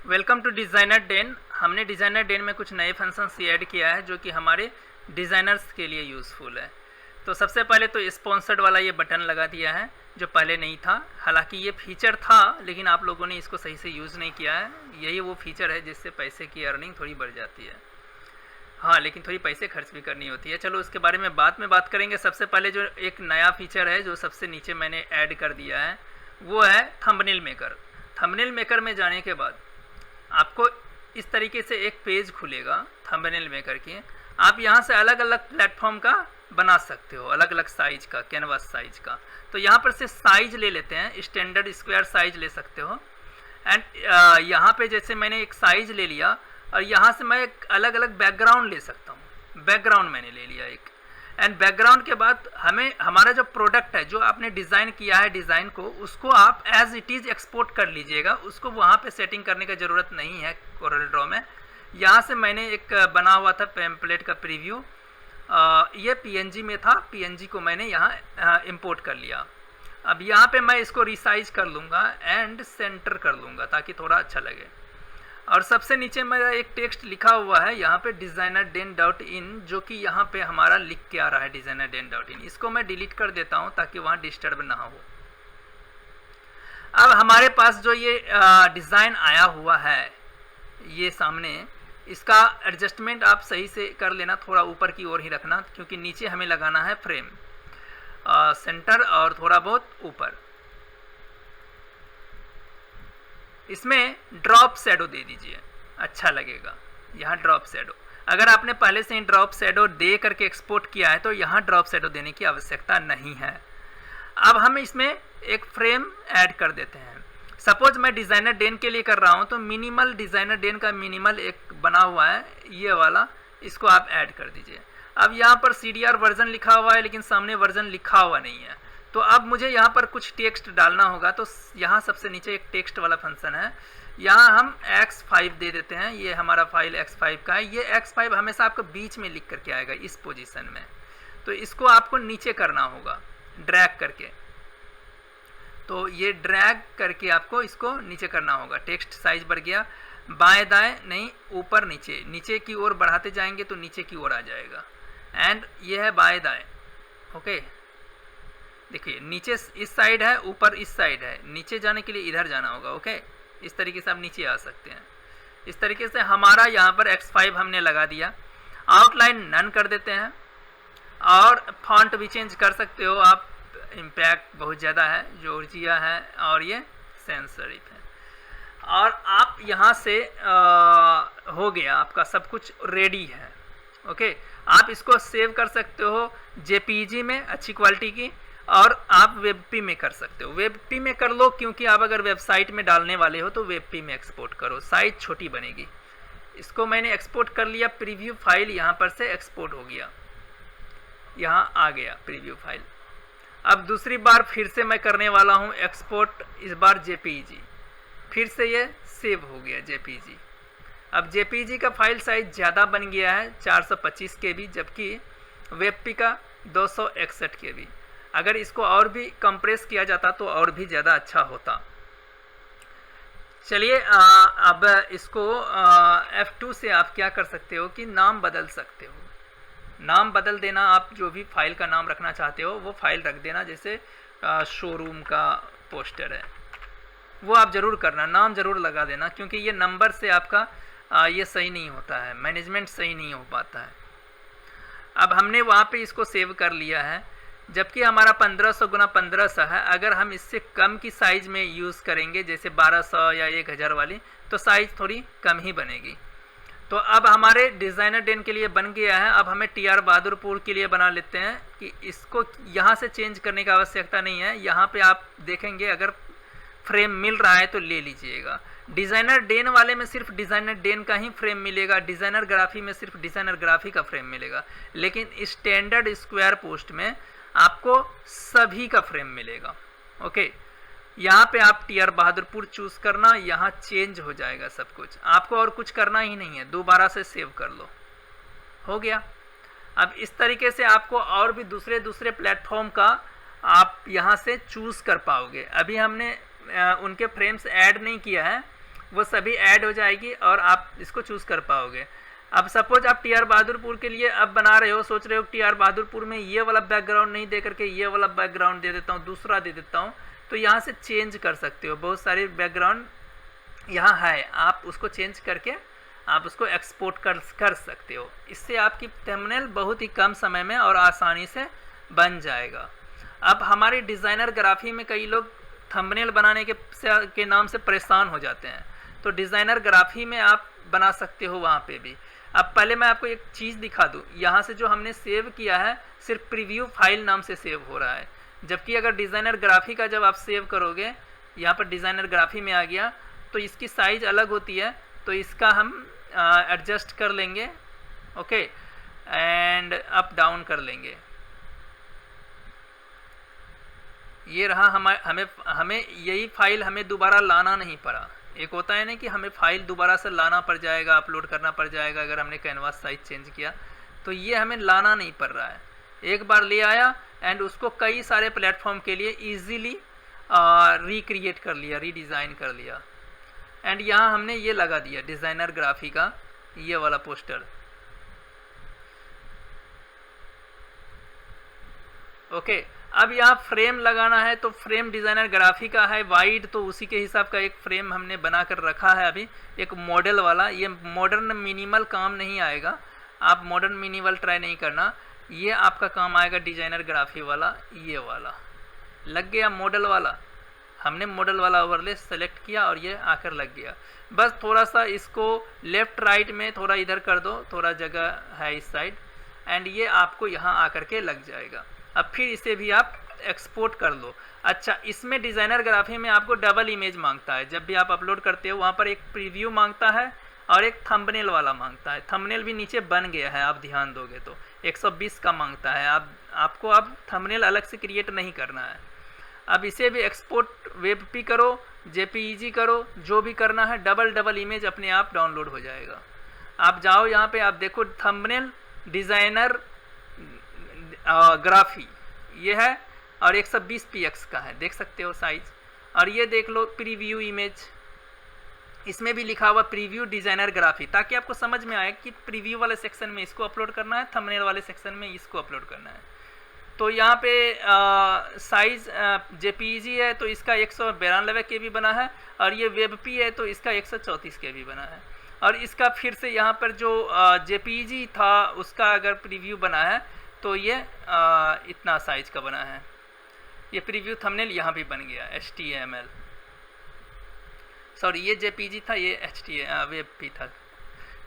Welcome to Designer Den. हमने Designer Den में कुछ नए फंक्शंस ऐड किया है जो कि हमारे डिज़ाइनर्स के लिए यूज़फुल है। तो सबसे पहले तो स्पॉन्सर्ड वाला ये बटन लगा दिया है जो पहले नहीं था। हालांकि ये फीचर था लेकिन आप लोगों ने इसको सही से यूज़ नहीं किया है। यही वो फीचर है जिससे पैसे की अर्निंग थोड़ी बढ़ जाती है। हाँ, लेकिन थोड़ी पैसे खर्च भी करनी होती है। चलो उसके बारे में बाद में बात करेंगे। सबसे पहले जो एक नया फीचर है जो सबसे नीचे मैंने ऐड कर दिया है वो है थंबनेल मेकर। थंबनेल मेकर में जाने के बाद आपको इस तरीके से एक पेज खुलेगा थंबनेल मेकर की। आप यहाँ से अलग अलग प्लेटफॉर्म का बना सकते हो, अलग अलग साइज का, कैनवास साइज का। तो यहाँ पर से साइज ले लेते हैं, स्टैंडर्ड स्क्वायर साइज ले सकते हो। एंड यहाँ पे जैसे मैंने एक साइज ले लिया और यहाँ से मैं एक अलग अलग बैकग्राउंड ले सकता हूँ। बैकग्राउंड मैंने ले लिया एक। एंड बैकग्राउंड के बाद हमें हमारा जो प्रोडक्ट है जो आपने डिज़ाइन किया है डिज़ाइन को, उसको आप एज इट इज़ एक्सपोर्ट कर लीजिएगा। उसको वहाँ पे सेटिंग करने की ज़रूरत नहीं है कोरल ड्रॉ में। यहाँ से मैंने एक बना हुआ था पेम्पलेट का प्रीव्यू, ये पीएनजी में था। पीएनजी को मैंने यहाँ इंपोर्ट कर लिया। अब यहाँ पे मैं इसको रिसाइज कर लूँगा एंड सेंटर कर लूँगा ताकि थोड़ा अच्छा लगे। और सबसे नीचे मेरा एक टेक्स्ट लिखा हुआ है यहाँ पे designerden.in, जो कि यहाँ पे हमारा लिख के आ रहा है designerden.in। इसको मैं डिलीट कर देता हूँ ताकि वहाँ डिस्टर्ब ना हो। अब हमारे पास जो ये डिज़ाइन आया हुआ है ये सामने, इसका एडजस्टमेंट आप सही से कर लेना, थोड़ा ऊपर की ओर ही रखना क्योंकि नीचे हमें लगाना है फ्रेम सेंटर और थोड़ा बहुत ऊपर। इसमें ड्रॉप शैडो दे दीजिए, अच्छा लगेगा। यहाँ ड्रॉप शैडो, अगर आपने पहले से ही ड्रॉप शैडो दे करके एक्सपोर्ट किया है तो यहाँ ड्रॉप शैडो देने की आवश्यकता नहीं है। अब हम इसमें एक फ्रेम ऐड कर देते हैं। सपोज मैं डिज़ाइनर डेन के लिए कर रहा हूँ तो मिनिमल, डिज़ाइनर डेन का मिनिमल एक बना हुआ है ये वाला, इसको आप ऐड कर दीजिए। अब यहाँ पर CDR वर्जन लिखा हुआ है लेकिन सामने वर्जन लिखा हुआ नहीं है, तो अब मुझे यहाँ पर कुछ टेक्स्ट डालना होगा। तो यहाँ सबसे नीचे एक टेक्स्ट वाला फंक्शन है, यहाँ हम X5 दे देते हैं। ये हमारा फाइल X5 का है। ये X5 हमेशा आपको बीच में लिख करके आएगा इस पोजीशन में, तो इसको आपको नीचे करना होगा ड्रैग करके। तो ये ड्रैग करके आपको इसको नीचे करना होगा। टेक्स्ट साइज बढ़ गया, बाएं दाएं नहीं, ऊपर नीचे, नीचे की ओर बढ़ाते जाएंगे तो नीचे की ओर आ जाएगा। एंड ये है बाएं दाएं, ओके। देखिए नीचे इस साइड है, ऊपर इस साइड है। नीचे जाने के लिए इधर जाना होगा, ओके। इस तरीके से आप नीचे आ सकते हैं। इस तरीके से हमारा यहाँ पर X5 हमने लगा दिया। आउटलाइन नन कर देते हैं और फॉन्ट भी चेंज कर सकते हो आप। इम्पैक्ट बहुत ज़्यादा है, जॉर्जिया है और ये सैंस सेरिफ है। और आप यहाँ से हो गया, आपका सब कुछ रेडी है, ओके। आप इसको सेव कर सकते हो JPG में अच्छी क्वालिटी की, और आप WebP में कर सकते हो। WebP में कर लो क्योंकि आप अगर वेबसाइट में डालने वाले हो तो WebP में एक्सपोर्ट करो, साइज छोटी बनेगी। इसको मैंने एक्सपोर्ट कर लिया, प्रीव्यू फाइल यहाँ पर से एक्सपोर्ट हो गया, यहाँ आ गया प्रीव्यू फाइल। अब दूसरी बार फिर से मैं करने वाला हूँ एक्सपोर्ट, इस बार JPG। फिर से ये सेव हो गया JPG। अब JPG का फाइल साइज ज़्यादा बन गया है 425 KB, जबकि WebP का 261 KB। अगर इसको और भी कंप्रेस किया जाता तो और भी ज़्यादा अच्छा होता। चलिए अब इसको F2 से आप क्या कर सकते हो कि नाम बदल सकते हो। नाम बदल देना, आप जो भी फाइल का नाम रखना चाहते हो वो फाइल रख देना। जैसे शोरूम का पोस्टर है वो आप ज़रूर करना, नाम ज़रूर लगा देना क्योंकि ये नंबर से आपका ये सही नहीं होता है, मैनेजमेंट सही नहीं हो पाता है। अब हमने वहाँ पे इसको सेव कर लिया है, जबकि हमारा 1500 गुना 1500 है। अगर हम इससे कम की साइज़ में यूज़ करेंगे जैसे 1200 या 1000 वाली, तो साइज़ थोड़ी कम ही बनेगी। तो अब हमारे डिज़ाइनर डेन के लिए बन गया है। अब हमें TR बहादुरपुर के लिए बना लेते हैं कि इसको यहाँ से चेंज करने की आवश्यकता नहीं है। यहाँ पे आप देखेंगे अगर फ्रेम मिल रहा है तो ले लीजिएगा। डिज़ाइनर डेन वाले में सिर्फ डिज़ाइनर डेन का ही फ्रेम मिलेगा, डिज़ाइनर ग्राफी में सिर्फ डिज़ाइनर ग्राफी का फ्रेम मिलेगा। लेकिन स्टैंडर्ड स्क्वायर पोस्ट में आपको सभी का फ्रेम मिलेगा, ओके। यहाँ पे आप TR बहादुरपुर चूज़ करना, यहाँ चेंज हो जाएगा सब कुछ। आपको और कुछ करना ही नहीं है, दोबारा से सेव कर लो, हो गया। अब इस तरीके से आपको और भी दूसरे प्लेटफॉर्म का आप यहाँ से चूज़ कर पाओगे। अभी हमने उनके फ्रेम्स ऐड नहीं किया है, वो सभी ऐड हो जाएगी और आप इसको चूज़ कर पाओगे। अब सपोज आप टी आर बहादुरपुर के लिए अब बना रहे हो, सोच रहे हो टी आर बहादुरपुर में ये वाला बैकग्राउंड नहीं दे करके ये वाला बैकग्राउंड दे देता हूँ, दूसरा दे देता हूँ, तो यहाँ से चेंज कर सकते हो। बहुत सारे बैकग्राउंड यहाँ है, आप उसको चेंज करके आप उसको एक्सपोर्ट कर सकते हो। इससे आपकी थंबनेल बहुत ही कम समय में और आसानी से बन जाएगा। अब हमारी डिज़ाइनर ग्राफी में कई लोग थंबनेल बनाने के नाम से परेशान हो जाते हैं, तो डिज़ाइनर ग्राफी में आप बना सकते हो वहाँ पे भी। अब पहले मैं आपको एक चीज़ दिखा दूँ, यहाँ से जो हमने सेव किया है सिर्फ प्रीव्यू फाइल नाम से सेव हो रहा है, जबकि अगर डिज़ाइनर ग्राफी का जब आप सेव करोगे, यहाँ पर डिज़ाइनर ग्राफी में आ गया तो इसकी साइज़ अलग होती है, तो इसका हम एडजस्ट कर लेंगे, ओके, एंड अप डाउन कर लेंगे। ये रहा हमें यही फाइल हमें दोबारा लाना नहीं पड़ा। एक होता है ना कि हमें फाइल दोबारा से लाना पड़ जाएगा, अपलोड करना पड़ जाएगा अगर हमने कैनवास साइज चेंज किया, तो ये हमें लाना नहीं पड़ रहा है। एक बार ले आया एंड उसको कई सारे प्लेटफॉर्म के लिए इजीली रिक्रिएट कर लिया, रीडिज़ाइन कर लिया। एंड यहाँ हमने ये लगा दिया डिज़ाइनर ग्राफी का ये वाला पोस्टर, ओके। अब यहाँ फ्रेम लगाना है तो फ्रेम डिज़ाइनर ग्राफी का है वाइड, तो उसी के हिसाब का एक फ्रेम हमने बना कर रखा है अभी, एक मॉडल वाला। ये मॉडर्न मिनिमल काम नहीं आएगा, आप मॉडर्न मिनिमल ट्राई नहीं करना, ये आपका काम आएगा डिज़ाइनर ग्राफी वाला। ये वाला लग गया मॉडल वाला, हमने मॉडल वाला ओवरले सेलेक्ट किया और ये आकर लग गया। बस थोड़ा सा इसको लेफ़्ट राइट में थोड़ा इधर कर दो, थोड़ा जगह है इस साइड, एंड ये आपको यहाँ आकर के लग जाएगा। अब फिर इसे भी आप एक्सपोर्ट कर लो। अच्छा, इसमें डिज़ाइनर ग्राफी में आपको डबल इमेज मांगता है, जब भी आप अपलोड करते हो वहाँ पर एक प्रीव्यू मांगता है और एक थंबनेल वाला मांगता है। थंबनेल भी नीचे बन गया है, आप ध्यान दोगे तो 120 का मांगता है। आपको अब थंबनेल अलग से क्रिएट नहीं करना है। अब इसे भी एक्सपोर्ट वेबपी करो, जेपीईजी करो, जो भी करना है, डबल इमेज अपने आप डाउनलोड हो जाएगा। आप जाओ यहाँ पे, आप देखो थंबनेल डिज़ाइनर ग्राफी ये है और 120 px का है, देख सकते हो साइज। और ये देख लो प्रीव्यू इमेज, इसमें भी लिखा हुआ प्रीव्यू डिज़ाइनर ग्राफी, ताकि आपको समझ में आए कि प्रीव्यू वाले सेक्शन में इसको अपलोड करना है, थंबनेल वाले सेक्शन में इसको अपलोड करना है। तो यहाँ पे साइज़ जेपीईजी है तो इसका 192 KB बना है, और ये वेबपी है तो इसका 134 KB बना है। और इसका फिर से यहाँ पर जो जेपीईजी था उसका अगर प्रीव्यू बना है तो ये इतना साइज का बना है। ये प्रीव्यू थंबनेल यहाँ भी बन गया HTML, सॉरी ये जेपीजी था, ये वेबपी था।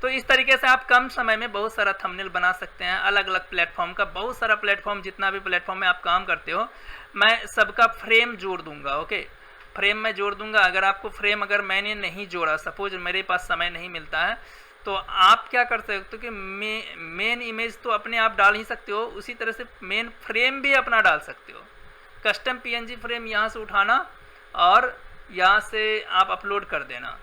तो इस तरीके से आप कम समय में बहुत सारा थंबनेल बना सकते हैं, अलग अलग प्लेटफॉर्म का। बहुत सारा प्लेटफॉर्म, जितना भी प्लेटफॉर्म में आप काम करते हो, मैं सबका फ्रेम जोड़ दूंगा, ओके। फ्रेम में जोड़ दूंगा। अगर आपको फ्रेम अगर मैंने नहीं जोड़ा, सपोज मेरे पास समय नहीं मिलता है, तो आप क्या कर सकते हो कि मेन इमेज तो अपने आप डाल ही सकते हो, उसी तरह से मेन फ्रेम भी अपना डाल सकते हो। कस्टम पीएनजी फ्रेम यहाँ से उठाना और यहाँ से आप अपलोड कर देना।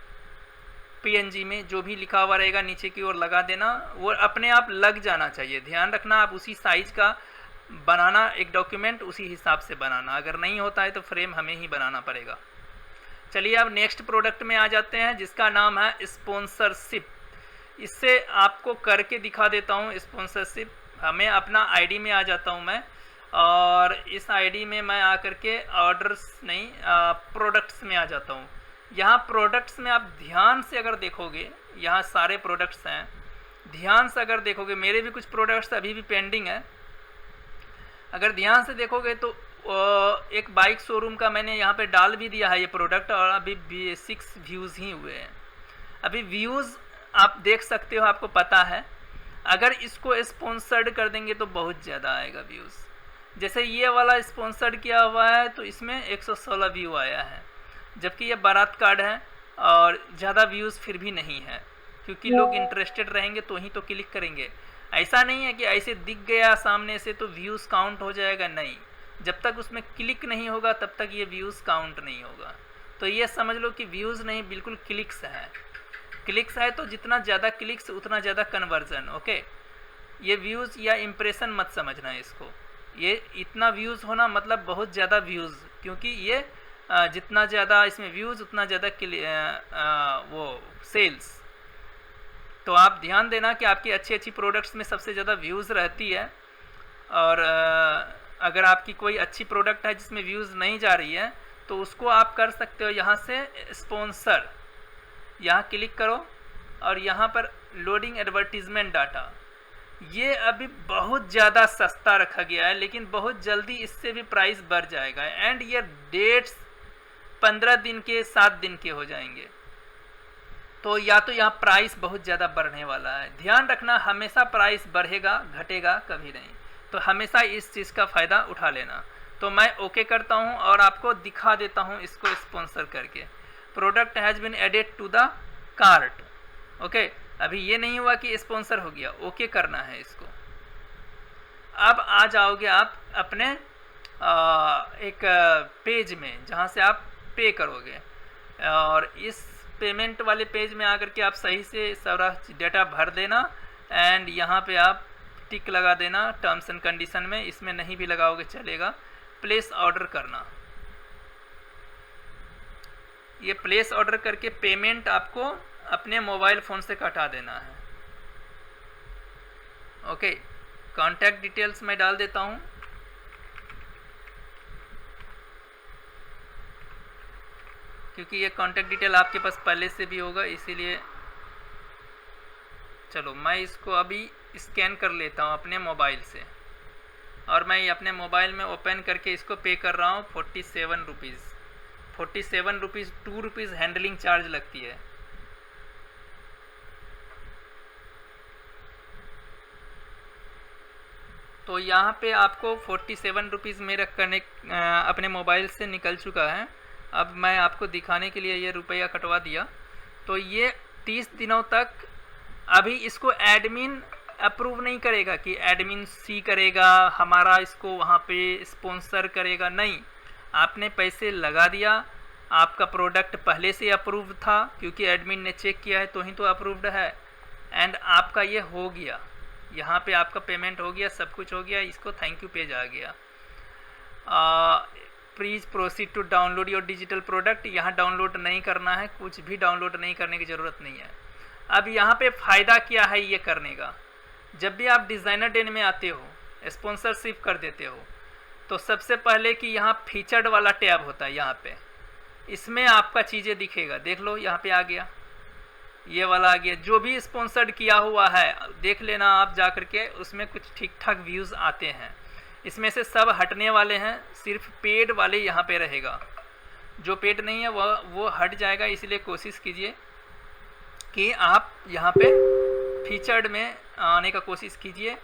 पीएनजी में जो भी लिखा हुआ रहेगा नीचे की ओर लगा देना, वो अपने आप लग जाना चाहिए। ध्यान रखना, आप उसी साइज का बनाना, एक डॉक्यूमेंट उसी हिसाब से बनाना। अगर नहीं होता है तो फ्रेम हमें ही बनाना पड़ेगा। चलिए अब नेक्स्ट प्रोडक्ट में आ जाते हैं, जिसका नाम है स्पॉन्सरशिप। इससे आपको करके दिखा देता हूँ स्पॉन्सरशिप। हमें अपना आईडी में आ जाता हूँ मैं, और इस आईडी में मैं आकर के ऑर्डर्स नहीं प्रोडक्ट्स में आ जाता हूँ। यहाँ प्रोडक्ट्स में आप ध्यान से अगर देखोगे, यहाँ सारे प्रोडक्ट्स हैं। ध्यान से अगर देखोगे, मेरे भी कुछ प्रोडक्ट्स अभी भी पेंडिंग है। अगर ध्यान से देखोगे तो एक बाइक शोरूम का मैंने यहाँ पे डाल भी दिया है ये प्रोडक्ट, और अभी 6 व्यूज़ ही हुए हैं। अभी व्यूज़ आप देख सकते हो, आपको पता है। अगर इसको स्पॉन्सर्ड कर देंगे तो बहुत ज़्यादा आएगा व्यूज़। जैसे ये वाला स्पॉन्सर्ड किया हुआ है तो इसमें 116 व्यू आया है, जबकि ये बारात कार्ड है और ज़्यादा व्यूज़ फिर भी नहीं है, क्योंकि लोग इंटरेस्टेड रहेंगे तो ही तो क्लिक करेंगे। ऐसा नहीं है कि ऐसे दिख गया सामने से तो व्यूज़ काउंट हो जाएगा, नहीं। जब तक उसमें क्लिक नहीं होगा तब तक ये व्यूज़ काउंट नहीं होगा। तो ये समझ लो कि व्यूज़ नहीं, बिल्कुल क्लिक्स है। क्लिक्स है तो जितना ज़्यादा क्लिक्स उतना ज़्यादा कन्वर्जन, ओके। ये व्यूज़ या इम्प्रेशन मत समझना इसको। ये इतना व्यूज़ होना मतलब बहुत ज़्यादा व्यूज़, क्योंकि ये जितना ज़्यादा इसमें व्यूज़ उतना ज़्यादा वो सेल्स। तो आप ध्यान देना कि आपकी अच्छी अच्छी प्रोडक्ट्स में सबसे ज़्यादा व्यूज़ रहती है, और अगर आपकी कोई अच्छी प्रोडक्ट है जिसमें व्यूज़ नहीं जा रही है तो उसको आप कर सकते हो यहाँ से स्पॉन्सर, यहाँ क्लिक करो और यहाँ पर लोडिंग एडवर्टीज़मेंट डाटा। ये अभी बहुत ज़्यादा सस्ता रखा गया है, लेकिन बहुत जल्दी इससे भी प्राइस बढ़ जाएगा, एंड ये डेट्स 15 दिन के 7 दिन के हो जाएंगे। तो या तो यहाँ प्राइस बहुत ज़्यादा बढ़ने वाला है। ध्यान रखना, हमेशा प्राइस बढ़ेगा घटेगा कभी नहीं, तो हमेशा इस चीज़ का फ़ायदा उठा लेना। तो मैं ओके करता हूँ और आपको दिखा देता हूँ इसको स्पॉन्सर करके। Product has been added to the cart. Okay, अभी ये नहीं हुआ कि स्पॉन्सर हो गया, ओके करना है इसको। अब आ जाओगे आप अपने एक पेज में जहाँ से आप पे करोगे, और इस पेमेंट वाले पेज में आकर के आप सही से सारा डेटा भर देना, एंड यहाँ पे आप टिक लगा देना टर्म्स एंड कंडीशन में। इसमें नहीं भी लगाओगे चलेगा। प्लेस ऑर्डर करना, ये प्लेस ऑर्डर करके पेमेंट आपको अपने मोबाइल फ़ोन से कटा देना है। ओके, कॉन्टैक्ट डिटेल्स मैं डाल देता हूँ। क्योंकि ये कॉन्टैक्ट डिटेल आपके पास पहले से भी होगा, इसीलिए चलो मैं इसको अभी स्कैन कर लेता हूँ अपने मोबाइल से, और मैं अपने मोबाइल में ओपन करके इसको पे कर रहा हूँ 47 rupees. 47 rupees, 2 rupees handling charge लगती है। तो यहाँ पे आपको 47 रुपीज़ मेरा अपने मोबाइल से निकल चुका है। अब मैं आपको दिखाने के लिए ये रुपया कटवा दिया। तो ये 30 दिनों तक अभी इसको एडमिन अप्रूव नहीं करेगा कि एडमिन सी करेगा हमारा इसको वहाँ पे स्पॉन्सर करेगा, नहीं। आपने पैसे लगा दिया, आपका प्रोडक्ट पहले से अप्रूव्ड था क्योंकि एडमिन ने चेक किया है तो ही तो अप्रूव्ड है, एंड आपका ये हो गया। यहाँ पे आपका पेमेंट हो गया, सब कुछ हो गया, इसको थैंक यू पेज आ गया। Please proceed to download your digital product. यहाँ डाउनलोड नहीं करना है, कुछ भी डाउनलोड नहीं करने की ज़रूरत नहीं है। अब यहाँ पे फ़ायदा क्या है ये करने का, जब भी आप डिज़ाइनर डे में आते हो, स्पॉन्सरशिप कर देते हो, तो सबसे पहले कि यहाँ फीचर्ड वाला टैब होता है, यहाँ पे इसमें आपका चीज़ें दिखेगा। देख लो यहाँ पे आ गया, ये वाला आ गया। जो भी स्पॉन्सर्ड किया हुआ है देख लेना आप जा कर के, उसमें कुछ ठीक ठाक व्यूज़ आते हैं। इसमें से सब हटने वाले हैं, सिर्फ पेड वाले यहाँ पे रहेगा। जो पेड नहीं है वो हट जाएगा। इसलिए कोशिश कीजिए कि आप यहाँ पे फीचर्ड में आने का कोशिश कीजिए।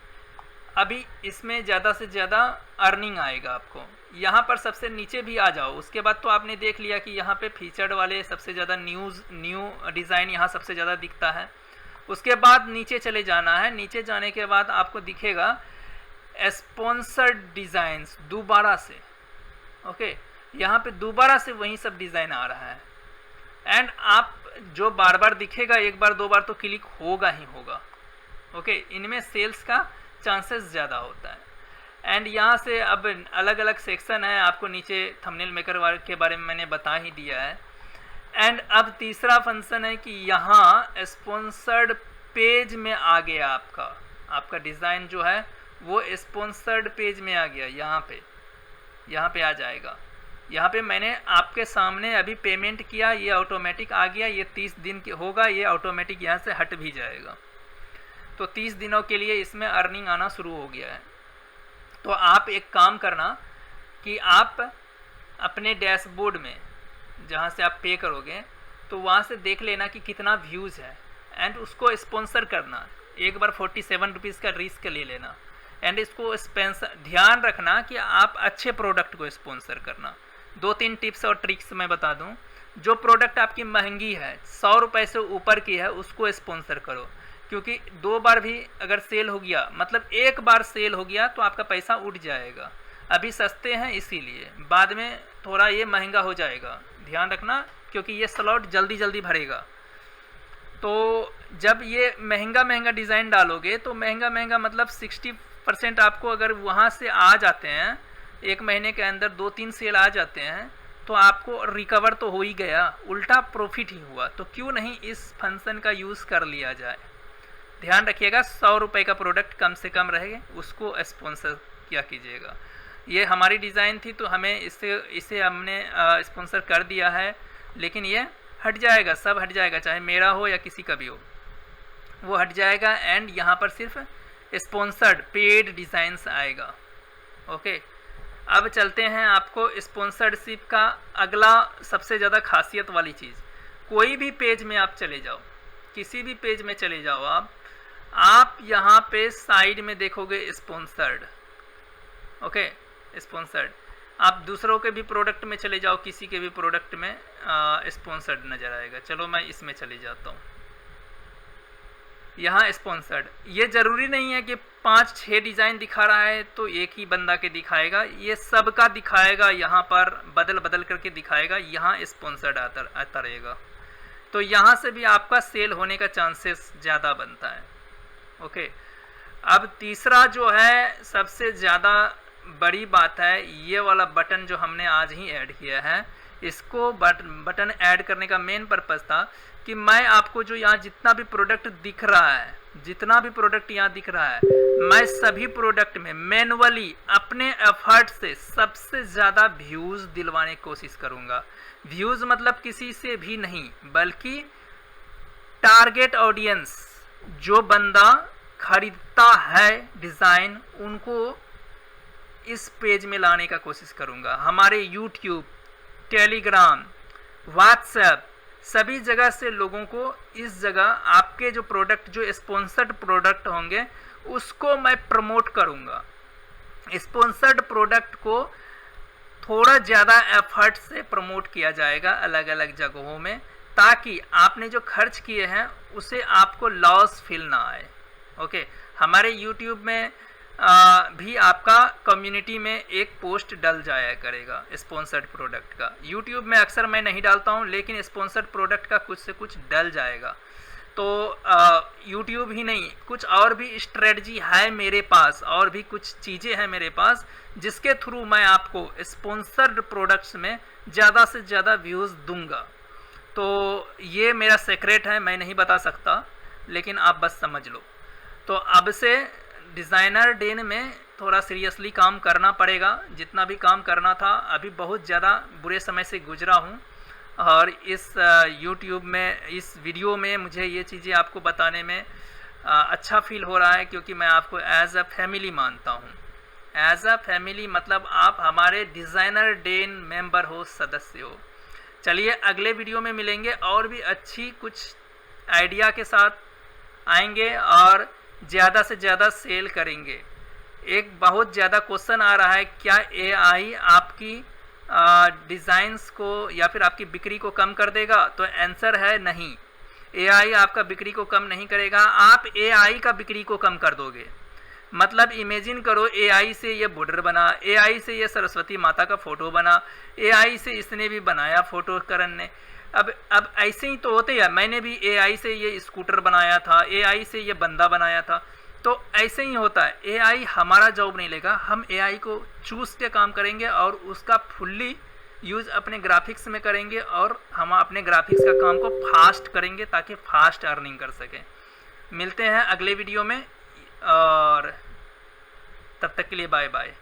अभी इसमें ज़्यादा से ज़्यादा अर्निंग आएगा आपको। यहाँ पर सबसे नीचे भी आ जाओ, उसके बाद तो आपने देख लिया कि यहाँ पे फीचर्ड वाले सबसे ज़्यादा न्यू डिज़ाइन यहाँ सबसे ज़्यादा दिखता है। उसके बाद नीचे चले जाना है। नीचे जाने के बाद आपको दिखेगा स्पॉन्सर्ड डिज़ाइंस दोबारा से। ओके, यहाँ पे दोबारा से वही सब डिज़ाइन आ रहा है, एंड आप जो बार बार दिखेगा, एक बार दो बार तो क्लिक होगा ही होगा। ओके, इनमें सेल्स का चांसेस ज़्यादा होता है। एंड यहाँ से अब अलग अलग सेक्शन है, आपको नीचे थंबनेल मेकर के बारे में मैंने बता ही दिया है। एंड अब तीसरा फंक्शन है कि यहाँ स्पॉन्सर्ड पेज में आ गया आपका डिज़ाइन जो है वो स्पॉन्सर्ड पेज में आ गया। यहाँ पे आ जाएगा। यहाँ पे मैंने आपके सामने अभी पेमेंट किया, ये ऑटोमेटिक आ गया। ये 30 दिन के होगा, ये ऑटोमेटिक यहाँ से हट भी जाएगा। तो 30 दिनों के लिए इसमें अर्निंग आना शुरू हो गया है। तो आप एक काम करना कि आप अपने डैशबोर्ड में जहाँ से आप पे करोगे तो वहाँ से देख लेना कि कितना व्यूज़ है, एंड उसको स्पॉन्सर करना। एक बार 47 रुपीज़ का रिस्क ले लेना, एंड इसको ध्यान रखना कि आप अच्छे प्रोडक्ट को स्पॉन्सर करना। 2-3 टिप्स और ट्रिक्स मैं बता दूं। जो प्रोडक्ट आपकी महंगी है, 100 रुपये से ऊपर की है, उसको स्पॉन्सर करो, क्योंकि 2 बार भी अगर सेल हो गया, मतलब एक बार सेल हो गया तो आपका पैसा उठ जाएगा। अभी सस्ते हैं इसीलिए, बाद में थोड़ा ये महंगा हो जाएगा, ध्यान रखना, क्योंकि ये स्लॉट जल्दी जल्दी भरेगा। तो जब ये महंगा डिज़ाइन डालोगे तो महंगा मतलब 60% आपको अगर वहाँ से आ जाते हैं, एक महीने के अंदर 2-3 सेल आ जाते हैं, तो आपको रिकवर तो हो ही गया, उल्टा प्रॉफिट ही हुआ। तो क्यों नहीं इस फंक्शन का यूज़ कर लिया जाए। ध्यान रखिएगा 100 रुपये का प्रोडक्ट कम से कम रहेगा, उसको स्पॉन्सर किया कीजिएगा। ये हमारी डिज़ाइन थी तो हमें इसे हमने स्पॉन्सर कर दिया है, लेकिन ये हट जाएगा, सब हट जाएगा, चाहे मेरा हो या किसी का भी हो, वो हट जाएगा। एंड यहाँ पर सिर्फ स्पॉन्सर्ड पेड डिज़ाइंस आएगा। ओके, अब चलते हैं आपको स्पॉन्सरशिप का अगला सबसे ज़्यादा खासियत वाली चीज़। कोई भी पेज में आप चले जाओ, किसी भी पेज में चले जाओ आप यहाँ पे साइड में देखोगे स्पॉन्सर्ड। Okay, sponsored. आप दूसरों के भी प्रोडक्ट में चले जाओ, किसी के भी प्रोडक्ट में स्पॉन्सर्ड नज़र आएगा। चलो मैं इसमें चले जाता हूँ, यहाँ स्पॉन्सर्ड। ये ज़रूरी नहीं है कि 5-6 डिज़ाइन दिखा रहा है तो एक ही बंदा के दिखाएगा, ये सबका दिखाएगा, यहाँ पर बदल बदल करके दिखाएगा। यहाँ स्पॉन्सर्ड आता रहेगा, तो यहाँ से भी आपका सेल होने का चांसेस ज़्यादा बनता है। ओके, अब तीसरा जो है सबसे ज़्यादा बड़ी बात है, ये वाला बटन जो हमने आज ही ऐड किया है। इसको बटन ऐड करने का मेन पर्पज़ था कि मैं आपको जो यहाँ जितना भी प्रोडक्ट दिख रहा है, जितना भी प्रोडक्ट यहाँ दिख रहा है, मैं सभी प्रोडक्ट में मैनुअली अपने एफर्ट से सबसे ज़्यादा व्यूज़ दिलवाने की कोशिश करूँगा। व्यूज़ मतलब किसी से भी नहीं, बल्कि टारगेट ऑडियंस, जो बंदा खरीदता है डिज़ाइन, उनको इस पेज में लाने का कोशिश करूँगा। हमारे यूट्यूब, टेलीग्राम, व्हाट्सएप, सभी जगह से लोगों को इस जगह आपके जो प्रोडक्ट, जो स्पॉन्सर्ड प्रोडक्ट होंगे, उसको मैं प्रमोट करूँगा। स्पॉन्सर्ड प्रोडक्ट को थोड़ा ज़्यादा एफर्ट से प्रमोट किया जाएगा अलग अलग जगहों में, ताकि आपने जो खर्च किए हैं उसे आपको लॉस फील ना आए। ओके, हमारे यूट्यूब में भी आपका कम्युनिटी में एक पोस्ट डल जाया करेगा स्पॉन्सर्ड प्रोडक्ट का। यूट्यूब में अक्सर मैं नहीं डालता हूं, लेकिन स्पॉन्सर्ड प्रोडक्ट का कुछ से कुछ डल जाएगा। तो यूट्यूब ही नहीं, कुछ और भी स्ट्रेटजी है मेरे पास, और भी कुछ चीज़ें हैं मेरे पास, जिसके थ्रू मैं आपको स्पॉन्सर्ड प्रोडक्ट्स में ज़्यादा से ज़्यादा व्यूज़ दूंगा। तो ये मेरा सीक्रेट है, मैं नहीं बता सकता, लेकिन आप बस समझ लो। तो अब से डिज़ाइनर डेन में थोड़ा सीरियसली काम करना पड़ेगा। जितना भी काम करना था, अभी बहुत ज़्यादा बुरे समय से गुजरा हूँ, और इस यूट्यूब में, इस वीडियो में मुझे ये चीज़ें आपको बताने में अच्छा फील हो रहा है, क्योंकि मैं आपको एज अ फैमिली मानता हूँ। एज अ फैमिली मतलब आप हमारे डिज़ाइनर डेन मेंबर हो, सदस्य हो। चलिए अगले वीडियो में मिलेंगे, और भी अच्छी कुछ आइडिया के साथ आएंगे और ज़्यादा से ज़्यादा सेल करेंगे। एक बहुत ज़्यादा क्वेश्चन आ रहा है, क्या एआई आपकी डिज़ाइंस को या फिर आपकी बिक्री को कम कर देगा? तो आंसर है नहीं, एआई आपका बिक्री को कम नहीं करेगा, आप एआई का बिक्री को कम कर दोगे। मतलब इमेजिन करो, एआई से ये बॉर्डर बना, एआई से ये सरस्वती माता का फ़ोटो बना, एआई से इसने भी बनाया फ़ोटो करण ने। अब ऐसे ही तो होते हैं, मैंने भी एआई से ये स्कूटर बनाया था, एआई से ये बंदा बनाया था, तो ऐसे ही होता है। एआई हमारा जॉब नहीं लेगा, हम एआई को चूज़ के काम करेंगे और उसका फुल्ली यूज़ अपने ग्राफिक्स में करेंगे, और हम अपने ग्राफिक्स का काम को फास्ट करेंगे ताकि फास्ट अर्निंग कर सकें। मिलते हैं अगले वीडियो में, और तब तक के लिए बाय बाय।